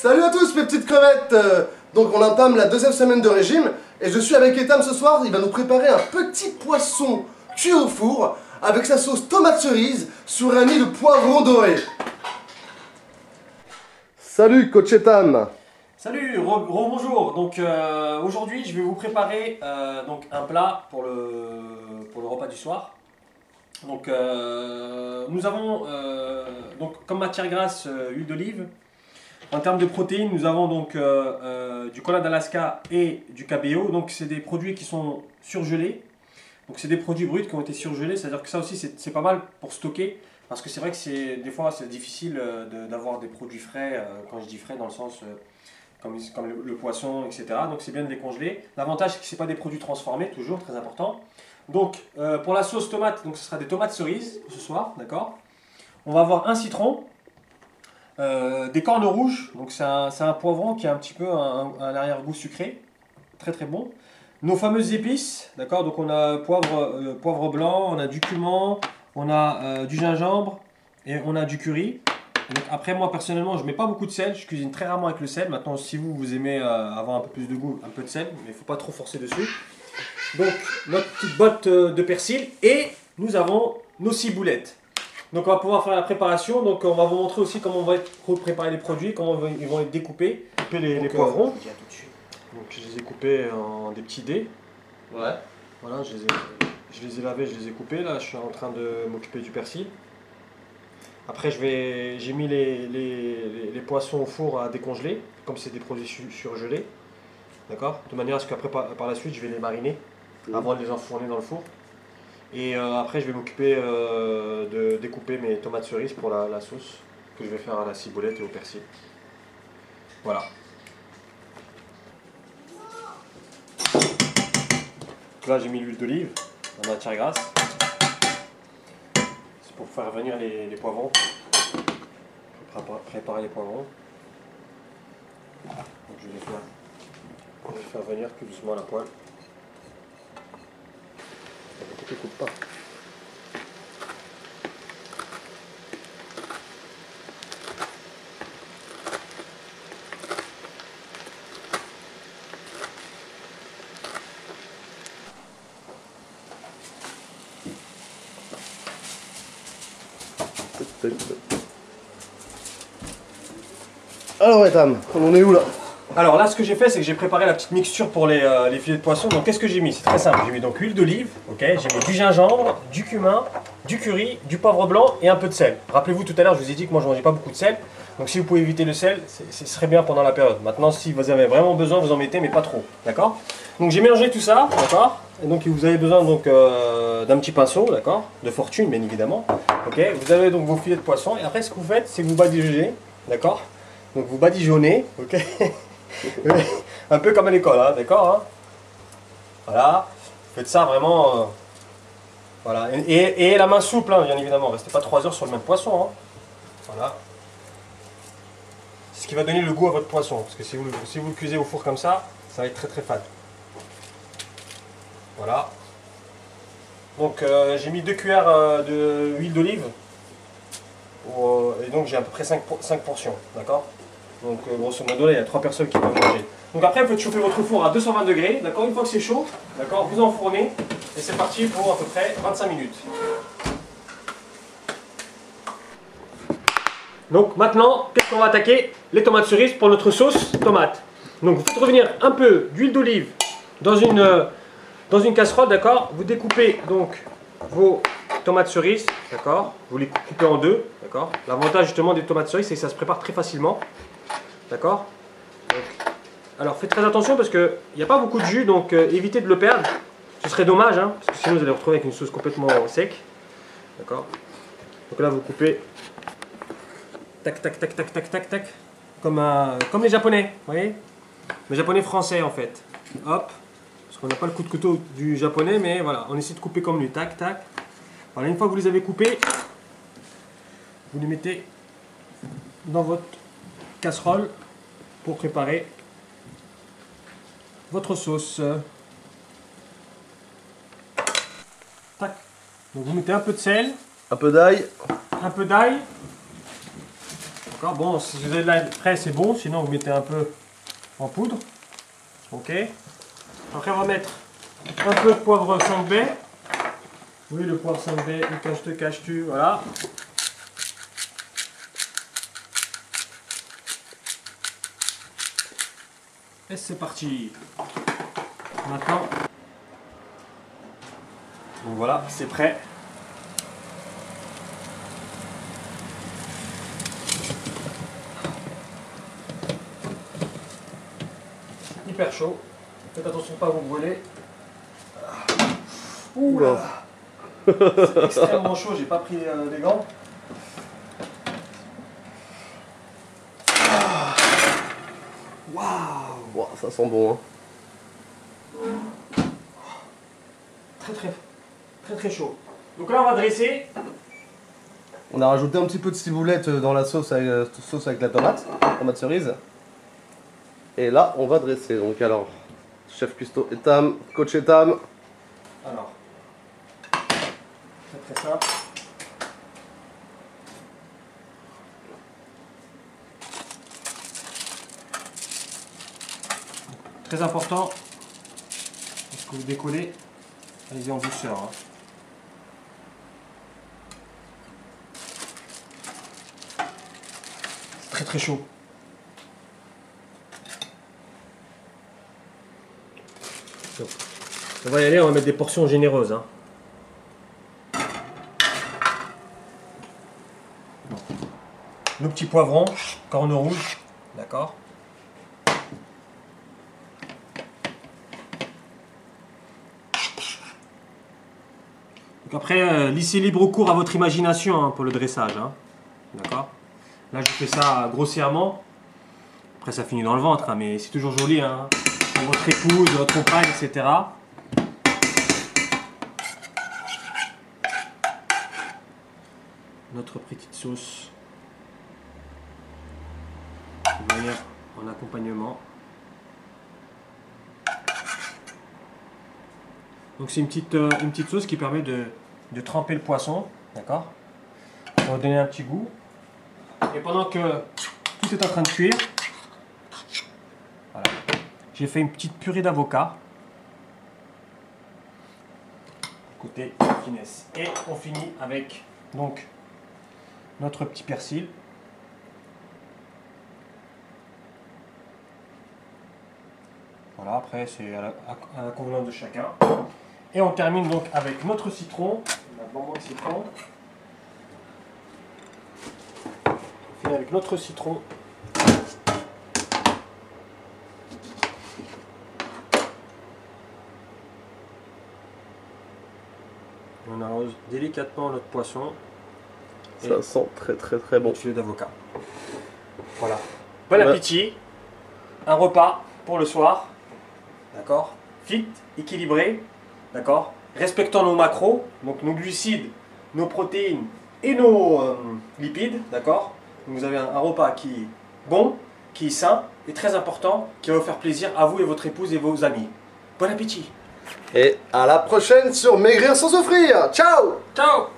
Salut à tous mes petites crevettes. Donc on entame la deuxième semaine de régime et je suis avec Etam ce soir. Il va nous préparer un petit poisson cuit au four avec sa sauce tomate cerise sur un nid de poivron doré. Salut coach Etam. Salut, bonjour. Donc aujourd'hui je vais vous préparer donc un plat pour le repas du soir. Donc nous avons donc comme matière grasse huile d'olive. En termes de protéines, nous avons donc du cola d'Alaska et du cabillaud. Donc c'est des produits qui sont surgelés. Donc c'est des produits bruts qui ont été surgelés. C'est-à-dire que ça aussi c'est pas mal pour stocker. Parce que c'est vrai que des fois c'est difficile d'avoir des produits frais. Quand je dis frais dans le sens comme le poisson, etc. Donc c'est bien de les congeler. L'avantage c'est que ce n'est pas des produits transformés, toujours très important. Donc pour la sauce tomate, donc ce sera des tomates cerises ce soir, d'accord. On va avoir un citron. Des cornes rouges, donc c'est un poivron qui a un petit peu un arrière-goût sucré, très très bon. Nos fameuses épices, d'accord, donc on a poivre blanc, on a du cumin, on a du gingembre et on a du curry. Donc après moi personnellement je mets pas beaucoup de sel, je cuisine très rarement avec le sel. Maintenant si vous aimez avoir un peu plus de goût, un peu de sel, mais il ne faut pas trop forcer dessus. Donc notre petite botte de persil et nous avons nos ciboulettes. Donc on va pouvoir faire la préparation, donc on va vous montrer aussi comment on va préparer les produits, comment ils vont être découpés. Les poivrons. Donc je les ai coupés en des petits dés. Ouais. Voilà, je les ai lavés, je les ai coupés. Là je suis en train de m'occuper du persil. Après j'ai mis les poissons au four à décongeler, comme c'est des produits surgelés. D'accord. De manière à ce qu'après par la suite je vais les mariner avant de les enfourner dans le four. Et après je vais m'occuper de découper mes tomates cerises pour la sauce que je vais faire à la ciboulette et au persil. Voilà. Donc là j'ai mis l'huile d'olive en matière grasse. C'est pour faire venir les poivrons. Pour préparer les poivrons. Donc je vais les faire venir tout doucement à la poêle. Ne coupe pas. Alors Etam, on en est où là? Alors là, ce que j'ai fait, c'est que j'ai préparé la petite mixture pour les filets de poisson. Donc qu'est-ce que j'ai mis? C'est très simple. J'ai mis donc huile d'olive, ok. J'ai mis du gingembre, du cumin, du curry, du poivre blanc et un peu de sel. Rappelez-vous tout à l'heure, je vous ai dit que moi je mangeais pas beaucoup de sel. Donc si vous pouvez éviter le sel, ce serait bien pendant la période. Maintenant, si vous avez vraiment besoin, vous en mettez, mais pas trop, d'accord. Donc j'ai mélangé tout ça, d'accord. Et donc vous avez besoin donc d'un petit pinceau, d'accord, de fortune bien évidemment. Ok. Vous avez donc vos filets de poisson et après ce que vous faites, c'est que vous badigeonnez, d'accord. Donc vous badigeonnez, ok. Un peu comme à l'école, hein, d'accord hein. Voilà, faites ça vraiment. Voilà, et la main souple, hein, bien évidemment. Restez pas 3 heures sur le même poisson. Hein. Voilà. C'est ce qui va donner le goût à votre poisson. Parce que si vous le cuisez au four comme ça va être très très fade. Voilà. Donc j'ai mis 2 cuillères d'huile d'olive. Et donc j'ai à peu près 5 portions, d'accord. Donc grosso modo là il y a 3 personnes qui peuvent manger. Donc après vous faites chauffer votre four à 220 degrés, d'accord. Une fois que c'est chaud, d'accord, vous enfournez et c'est parti pour à peu près 25 minutes. Donc maintenant, qu'est-ce qu'on va attaquer? Les tomates cerises pour notre sauce tomate. Donc vous faites revenir un peu d'huile d'olive dans une casserole, d'accord. Vous découpez donc vos tomates cerises, d'accord. Vous les coupez en deux, d'accord. L'avantage justement des tomates cerises, c'est que ça se prépare très facilement. D'accord. Alors faites très attention parce qu'il n'y a pas beaucoup de jus, donc évitez de le perdre. Ce serait dommage, hein, parce que sinon vous allez vous retrouver avec une sauce complètement sec. D'accord. Donc là vous coupez. Tac, tac, tac, tac, tac, tac, tac. Comme les japonais, vous voyez. Les japonais français en fait. Hop. Parce qu'on n'a pas le coup de couteau du japonais, mais voilà, on essaie de couper comme lui. Tac, tac. Voilà, une fois que vous les avez coupés, vous les mettez dans votre casserole pour préparer votre sauce. Tac. Donc vous mettez un peu de sel, Un peu d'ail. un peu d'ail. D'accord, bon, si vous avez de l'ail frais, c'est bon, sinon vous mettez un peu en poudre. Ok. Après, on va mettre un peu de poivre 5 baies. Oui, le poivre 5 baies, le cache-te, cache-tu, voilà. Et c'est parti. Maintenant, donc voilà, c'est prêt. Hyper chaud. Faites attention pas à vous brûler. Ouh là. C'est extrêmement chaud, j'ai pas pris les gants. Waouh. Wow, ça sent bon, hein. Très chaud. Donc là on va dresser. On a rajouté un petit peu de ciboulette dans la sauce avec la tomate cerise. Et là, on va dresser. Donc alors, chef cuistot Etam, coach Etam. Alors, très simple. Très important, parce que vous décollez, allez-y en douceur. Hein. C'est très chaud. Donc, on va y aller, on va mettre des portions généreuses. Hein. Nos petits poivrons, cornes rouges, d'accord. Donc après, laissez libre cours à votre imagination hein, pour le dressage. Hein. D'accord. Là, je fais ça grossièrement. Après, ça finit dans le ventre, hein, mais c'est toujours joli. Hein. Pour votre épouse, votre compagne, etc. Notre petite sauce. De venir en accompagnement. Donc c'est une petite sauce qui permet de tremper le poisson, d'accord? Pour donner un petit goût. Et pendant que tout est en train de cuire, voilà, j'ai fait une petite purée d'avocat. Côté finesse. Et on finit avec donc notre petit persil. Voilà, après c'est à la convenance de chacun. Et on termine donc avec notre citron, la bonbon de citron. On finit avec notre citron. On arrose délicatement notre poisson. Ça sent très bon. Filet d'avocat. Voilà. Bon appétit. Un repas pour le soir. D'accord. Fit, équilibré. D'accord. Respectant nos macros, donc nos glucides, nos protéines et nos lipides. D'accord. Vous avez un repas qui est bon, qui est sain et très important, qui va vous faire plaisir à vous et votre épouse et vos amis. Bon appétit. Et à la prochaine sur Maigrir sans souffrir. Ciao. Ciao.